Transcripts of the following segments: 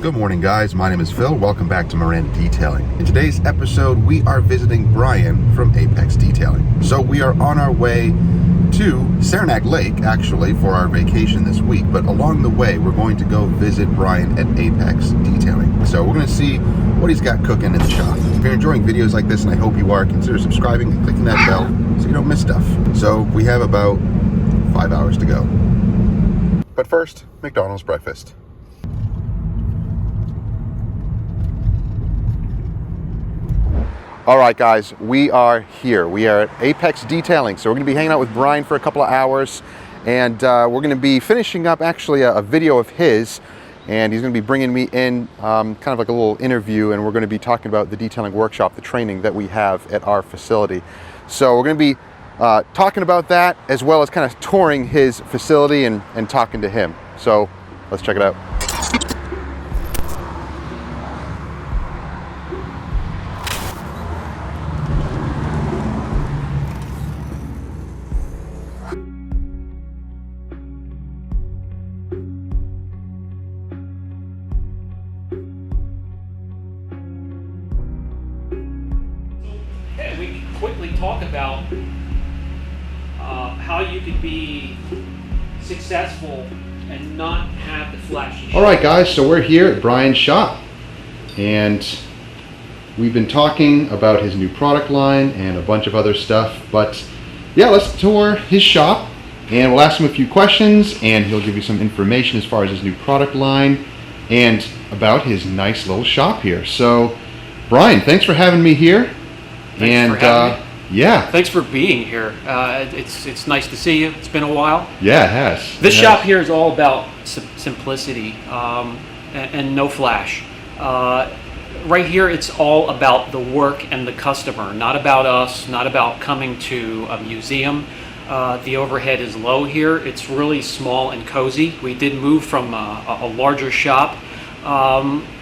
Good morning, guys. My name is Phil. Welcome back to Miranda Detailing. In today's episode, we are visiting Brian from Apex Detailing. So we are on our way to Saranac Lake, actually, for our vacation this week. But along the way, we're going to go visit Brian at Apex Detailing. So we're going to see what he's got cooking in the shop. If you're enjoying videos like this, and I hope you are, consider subscribing and clicking that bell so you don't miss stuff. So we have about 5 hours to go. But first, McDonald's breakfast. All right, guys, we are here. We are at Apex Detailing. So we're going to be hanging out with Brian for a couple of hours, and we're going to be finishing up actually a video of his, and he's going to be bringing me in kind of like a little interview, and we're going to be talking about the detailing workshop, the training that we have at our facility. So we're going to be talking about that as well as kind of touring his facility and talking to him. So let's check it out. We can quickly talk about how you can be successful and not have the flashy shop. All right, guys, so we're here at Brian's shop, and we've been talking about his new product line and a bunch of other stuff. But yeah, let's tour his shop, and we'll ask him a few questions, and he'll give you some information as far as his new product line and about his nice little shop here. So, Brian, thanks for having me here. Thanks for having me. Yeah. Thanks for being here. It's nice to see you. It's been a while. Yeah, it has. This shop here is all about simplicity and no flash. Right here, it's all about the work and the customer, not about us, not about coming to a museum. The overhead is low here. It's really small and cozy. We did move from a larger shop,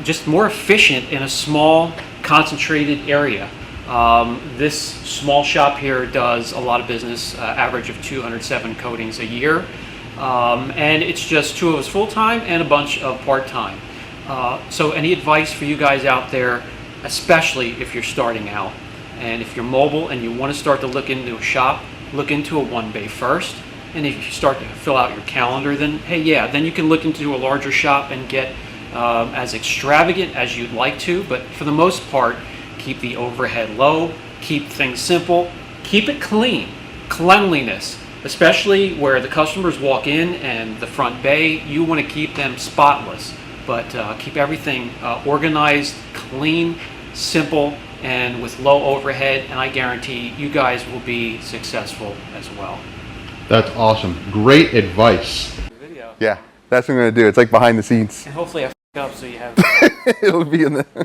just more efficient in a small, concentrated area. This small shop here does a lot of business, average of 207 coatings a year, and it's just two of us full-time and a bunch of part-time. So any advice for you guys out there, especially if you're starting out, and if you're mobile and you want to start to look into a shop, look into a one bay first, and if you start to fill out your calendar, then hey, yeah, then you can look into a larger shop and get as extravagant as you'd like to, but for the most part, keep the overhead low, keep things simple, keep it clean. Cleanliness, especially where the customers walk in and the front bay, you want to keep them spotless, but keep everything organized, clean, simple, and with low overhead, and I guarantee you guys will be successful as well. That's awesome. Great advice. Video. Yeah, that's what I'm going to do. It's like behind the scenes. And hopefully I up so you have It'll be in the yeah.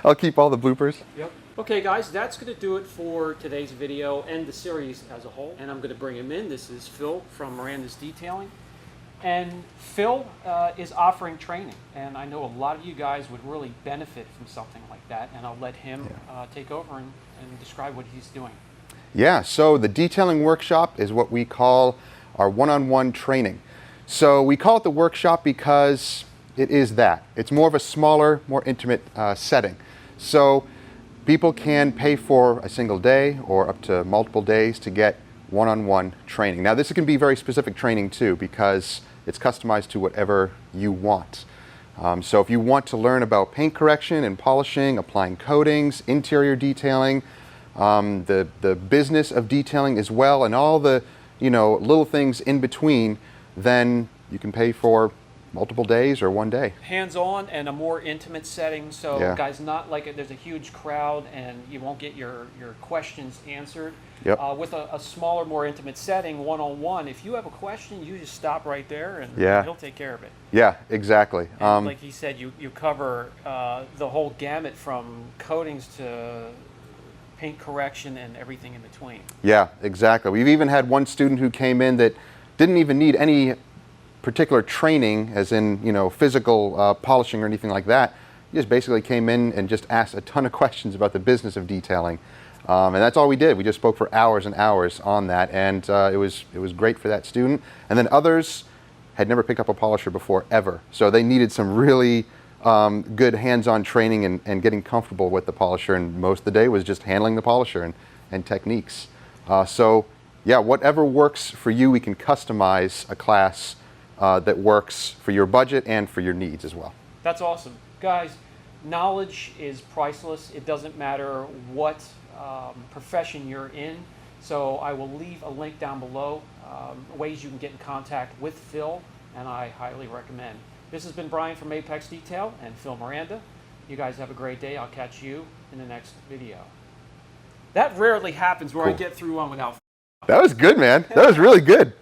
I'll keep all the bloopers. Yep. Okay, guys, that's going to do it for today's video and the series as a whole, and I'm going to bring him in. This is Phil from Miranda's Detailing, and Phil is offering training, and I know a lot of you guys would really benefit from something like that, and I'll let him take over and describe what he's doing. Yeah, so the detailing workshop is what we call our one-on-one training. So we call it the workshop because it is that. It's more of a smaller, more intimate setting. So people can pay for a single day or up to multiple days to get one-on-one training. Now this can be very specific training too, because it's customized to whatever you want. So if you want to learn about paint correction and polishing, applying coatings, interior detailing, the business of detailing as well, and all the little things in between, then you can pay for multiple days or one day. Hands-on and a more intimate setting, so Yeah. guys, not like there's a huge crowd and you won't get your questions answered. Yep. With a smaller, more intimate setting, one-on-one, if you have a question, you just stop right there and he'll take care of it. Yeah, exactly. And like he said, you cover the whole gamut from coatings to paint correction and everything in between. Yeah, exactly. We've even had one student who came in that didn't even need any particular training, as in physical polishing or anything like that. He just basically came in and just asked a ton of questions about the business of detailing, and that's all we did. We just spoke for hours and hours on that, and it was great for that student. And then others had never picked up a polisher before ever, so they needed some really good hands-on training and getting comfortable with the polisher, and most of the day was just handling the polisher and techniques. So yeah, whatever works for you, we can customize a class that works for your budget and for your needs as well. That's awesome. Guys, knowledge is priceless. It doesn't matter what profession you're in. So I will leave a link down below, ways you can get in contact with Phil, and I highly recommend. This has been Brian from Apex Detail and Phil Miranda. You guys have a great day. I'll catch you in the next video. That rarely happens where I get through one without. That was good, man. That was really good.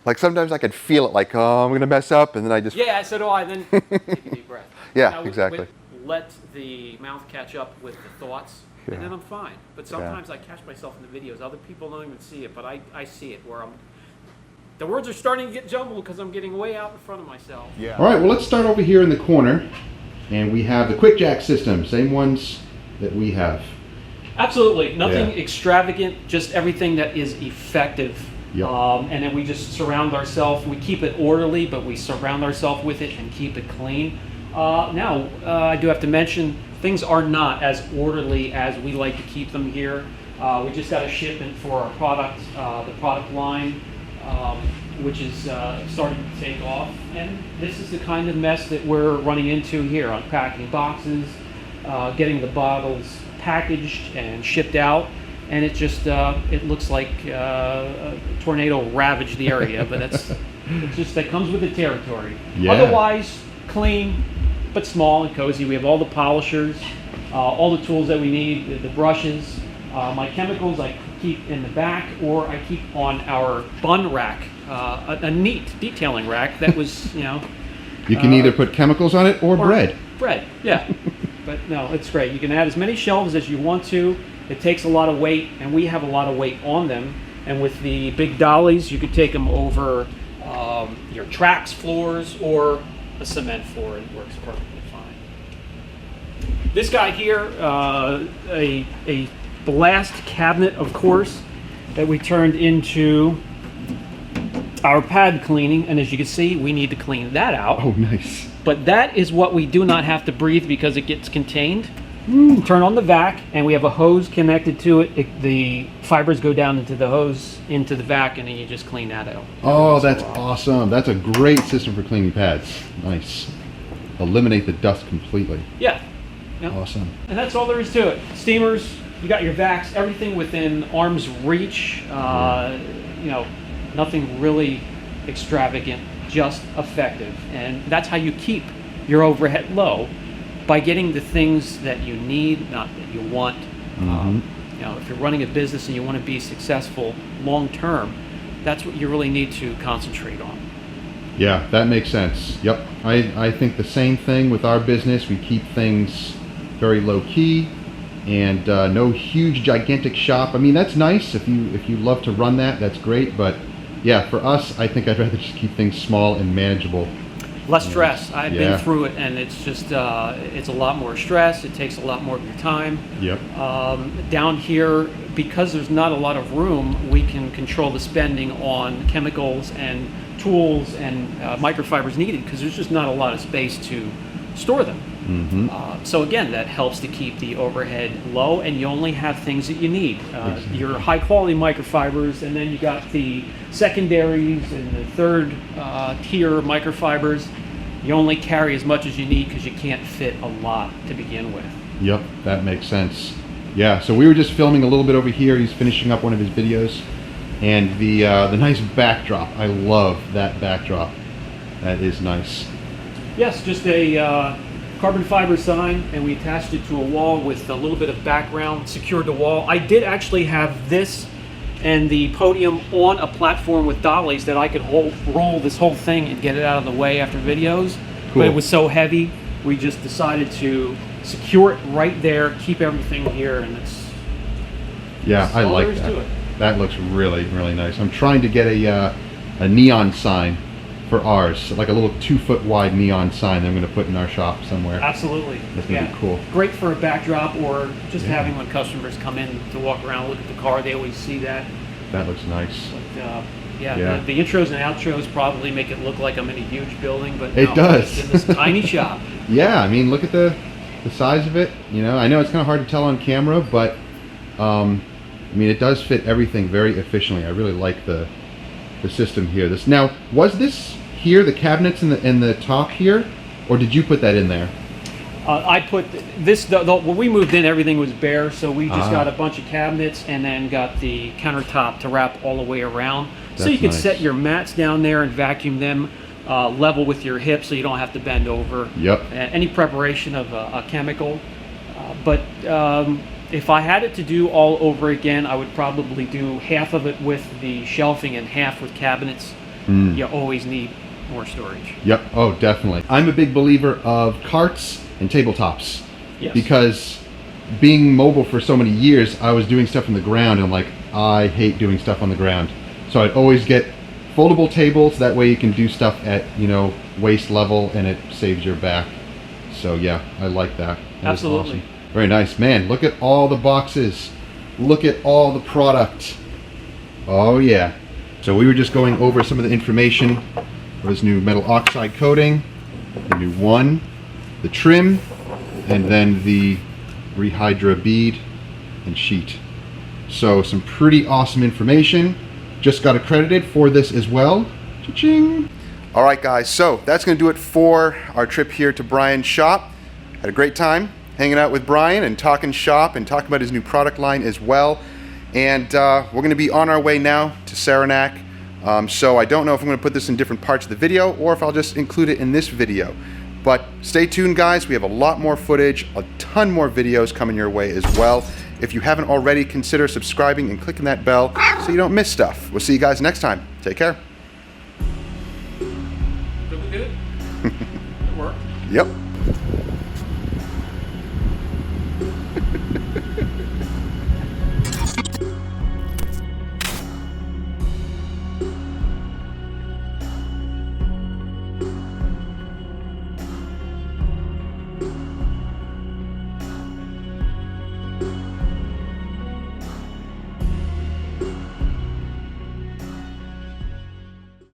Like sometimes I could feel it, like, oh, I'm going to mess up, and then I just... Yeah, so do I. Then take a deep breath. Yeah, now, exactly. Let the mouth catch up with the thoughts, and then I'm fine. But sometimes I catch myself in the videos. Other people don't even see it, but I see it where the words are starting to get jumbled because I'm getting way out in front of myself. Yeah. All right, well, let's start over here in the corner, and we have the quick jack system, same ones that we have. Absolutely, nothing extravagant, just everything that is effective. Yep. And then we just surround ourselves. We keep it orderly, but we surround ourselves with it and keep it clean. Now, I do have to mention, things are not as orderly as we like to keep them here. We just got a shipment for our product, the product line, which is starting to take off. And this is the kind of mess that we're running into here, unpacking boxes, getting the bottles packaged and shipped out. And it just, it looks like a tornado ravaged the area, but it's just, that comes with the territory. Yeah. Otherwise, clean, but small and cozy. We have all the polishers, all the tools that we need, the brushes. My chemicals I keep in the back, or I keep on our bun rack, a neat detailing rack that was, you know. You can either put chemicals on it or bread. Bread, yeah. But no, it's great. You can add as many shelves as you want to. It takes a lot of weight, and we have a lot of weight on them. And with the big dollies, you could take them over your tracks floors or a cement floor, and it works perfectly fine. This guy here, a blast cabinet, of course, that we turned into our pad cleaning. And as you can see, we need to clean that out. Oh, nice. But that is what we do not have to breathe because it gets contained. Turn on the vac, and we have a hose connected to it. The fibers go down into the hose, into the vac, and then you just clean that out. Oh, that's awesome. That's a great system for cleaning pads. Nice. Eliminate the dust completely. Yeah. Yep. Awesome. And that's all there is to it. Steamers, you got your vacs, everything within arm's reach. You know, nothing really extravagant, just effective. And that's how you keep your overhead low, by getting the things that you need, not that you want. You know, if you're running a business and you want to be successful long term, that's what you really need to concentrate on. Yeah, that makes sense. Yep. I think the same thing with our business. We keep things very low key, and no huge gigantic shop. I mean, that's nice if you love to run that, that's great, but yeah, for us, I think I'd rather just keep things small and manageable. Less stress. I've been through it, and it's just it's a lot more stress. It takes a lot more of your time. Yep. Down here, because there's not a lot of room, we can control the spending on chemicals and tools and microfibers needed, because there's just not a lot of space to store them. So again, that helps to keep the overhead low, and you only have things that you need. Your high quality microfibers, and then you got the secondaries and the third tier microfibers. You only carry as much as you need because you can't fit a lot to begin with. Yep, that makes sense. Yeah, so we were just filming a little bit over here. He's finishing up one of his videos, and the nice backdrop. I love that backdrop. That is nice. Yes, just a carbon fiber sign, and we attached it to a wall with a little bit of background, secured the wall. I did actually have this and the podium on a platform with dollies that I could roll this whole thing and get it out of the way after videos. Cool. But it was so heavy, we just decided to secure it right there, keep everything here, and it's... Yeah, I like that. That looks really, really nice. I'm trying to get a neon sign for ours, like a little 2-foot wide neon sign that I'm going to put in our shop somewhere. Absolutely. That's going to be cool. Great for a backdrop, or just having when customers come in to walk around, look at the car, they always see that. That looks nice. But, Yeah, Yeah. the intros and outros probably make it look like I'm in a huge building, but It no, does. it's in this tiny shop. Yeah, I mean, look at the size of it. You know, I know it's kind of hard to tell on camera, but I mean, it does fit everything very efficiently. I really like the system here. Now, was this here the cabinets in the top here, or did you put that in there? I put this, when we moved in, everything was bare, so we just got a bunch of cabinets and then got the countertop to wrap all the way around. So That's you can nice. set your mats down there and vacuum them level with your hips so you don't have to bend over. Yep. Any preparation of a chemical. But if I had it to do all over again, I would probably do half of it with the shelving and half with cabinets. You always need more storage. Yep. Oh, definitely. I'm a big believer of carts and tabletops. Yes. Because being mobile for so many years, I was doing stuff on the ground, and I'm like, I hate doing stuff on the ground. So I'd always get foldable tables. That way you can do stuff at, you know, waist level, and it saves your back. So yeah, I like that. That is Absolutely. awesome. Very nice, man. Look at all the boxes. Look at all the product. Oh yeah. So we were just going over some of the information for this new metal oxide coating, the new one, the trim, and then the Rehydra bead and sheet. So some pretty awesome information. Just got accredited for this as well. Cha-ching! All right, guys, so that's going to do it for our trip here to Brian's shop. Had a great time hanging out with Brian and talking shop and talking about his new product line as well. And we're going to be on our way now to Saranac. So I don't know if I'm going to put this in different parts of the video or if I'll just include it in this video. But stay tuned, guys. We have a lot more footage, a ton more videos coming your way as well. If you haven't already, consider subscribing and clicking that bell so you don't miss stuff. We'll see you guys next time. Take care. Did we do it? It worked. Yep.